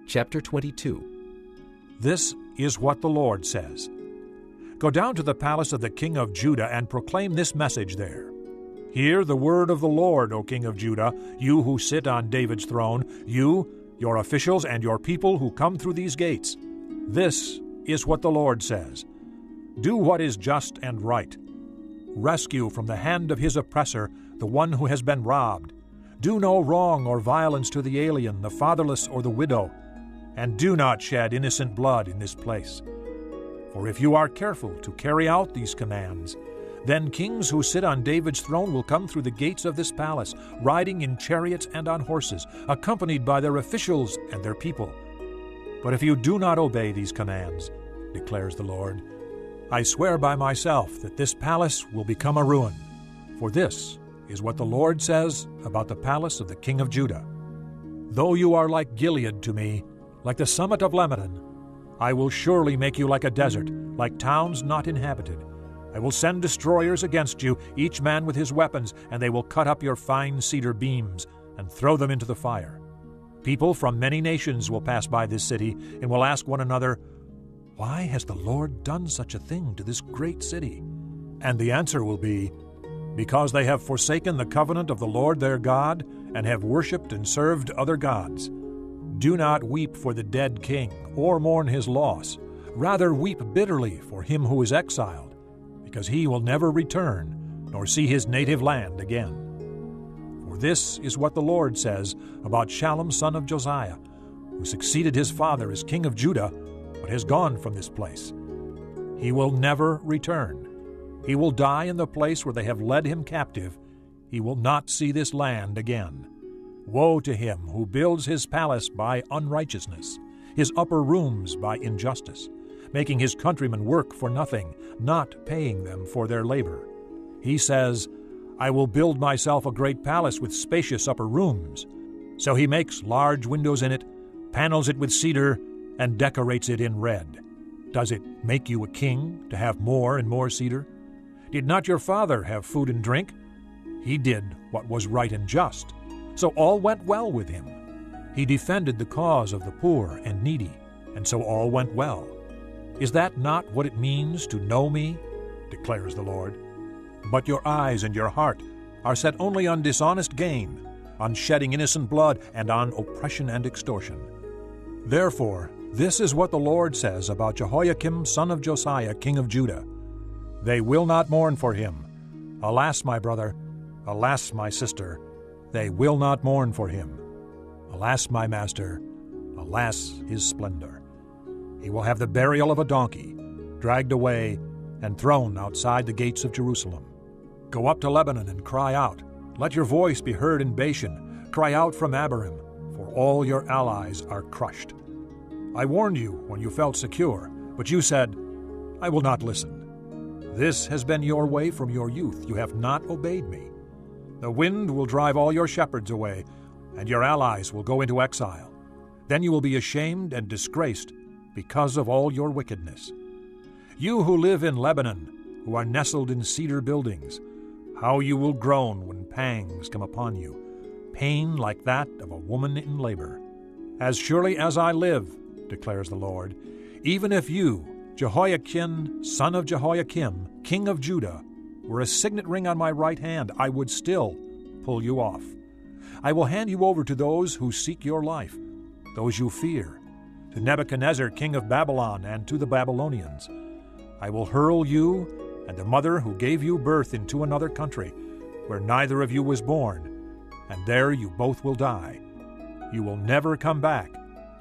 Chapter 22. This is what the Lord says. Go down to the palace of the king of Judah and proclaim this message there. Hear the word of the Lord, O king of Judah, you who sit on David's throne, you, your officials, and your people who come through these gates. This is what the Lord says. Do what is just and right. Rescue from the hand of his oppressor the one who has been robbed. Do no wrong or violence to the alien, the fatherless, or the widow. And do not shed innocent blood in this place. For if you are careful to carry out these commands, then kings who sit on David's throne will come through the gates of this palace, riding in chariots and on horses, accompanied by their officials and their people. But if you do not obey these commands, declares the Lord, I swear by myself that this palace will become a ruin. For this is what the Lord says about the palace of the king of Judah. Though you are like Gilead to me, like the summit of Lebanon, I will surely make you like a desert, like towns not inhabited. I will send destroyers against you, each man with his weapons, and they will cut up your fine cedar beams and throw them into the fire. People from many nations will pass by this city and will ask one another, why has the Lord done such a thing to this great city? And the answer will be, because they have forsaken the covenant of the Lord their God and have worshipped and served other gods. Do not weep for the dead king or mourn his loss. Rather weep bitterly for him who is exiled, because he will never return nor see his native land again. For this is what the Lord says about Shallum son of Josiah, who succeeded his father as king of Judah, but has gone from this place. He will never return. He will die in the place where they have led him captive. He will not see this land again. Woe to him who builds his palace by unrighteousness, his upper rooms by injustice, making his countrymen work for nothing, not paying them for their labor. He says, I will build myself a great palace with spacious upper rooms. So he makes large windows in it, panels it with cedar, and decorates it in red. Does it make you a king to have more and more cedar? Did not your father have food and drink? He did what was right and just. So all went well with him. He defended the cause of the poor and needy, and so all went well. Is that not what it means to know me? Declares the Lord. But your eyes and your heart are set only on dishonest gain, on shedding innocent blood, and on oppression and extortion. Therefore, this is what the Lord says about Jehoiakim son of Josiah, king of Judah. They will not mourn for him. Alas, my brother, alas, my sister, they will not mourn for him. Alas, my master, alas, his splendor. He will have the burial of a donkey, dragged away and thrown outside the gates of Jerusalem. Go up to Lebanon and cry out. Let your voice be heard in Bashan. Cry out from Abarim, for all your allies are crushed. I warned you when you felt secure, but you said, I will not listen. This has been your way from your youth. You have not obeyed me. The wind will drive all your shepherds away, and your allies will go into exile. Then you will be ashamed and disgraced because of all your wickedness. You who live in Lebanon, who are nestled in cedar buildings, how you will groan when pangs come upon you, pain like that of a woman in labor. As surely as I live, declares the Lord, even if you, Jehoiakim, son of Jehoiakim, king of Judah, were a signet ring on my right hand, I would still pull you off. I will hand you over to those who seek your life, those you fear, to Nebuchadnezzar, king of Babylon, and to the Babylonians. I will hurl you and the mother who gave you birth into another country, where neither of you was born, and there you both will die. You will never come back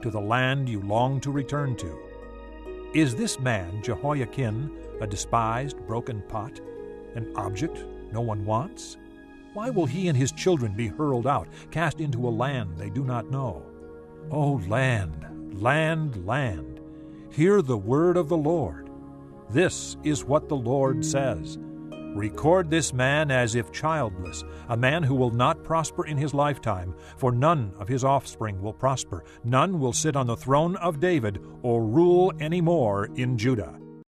to the land you long to return to. Is this man, Jehoiakim, a despised, broken pot, an object no one wants? Why will he and his children be hurled out, cast into a land they do not know? O land, land, land, hear the word of the Lord. This is what the Lord says. Record this man as if childless, a man who will not prosper in his lifetime, for none of his offspring will prosper. None will sit on the throne of David or rule any more in Judah.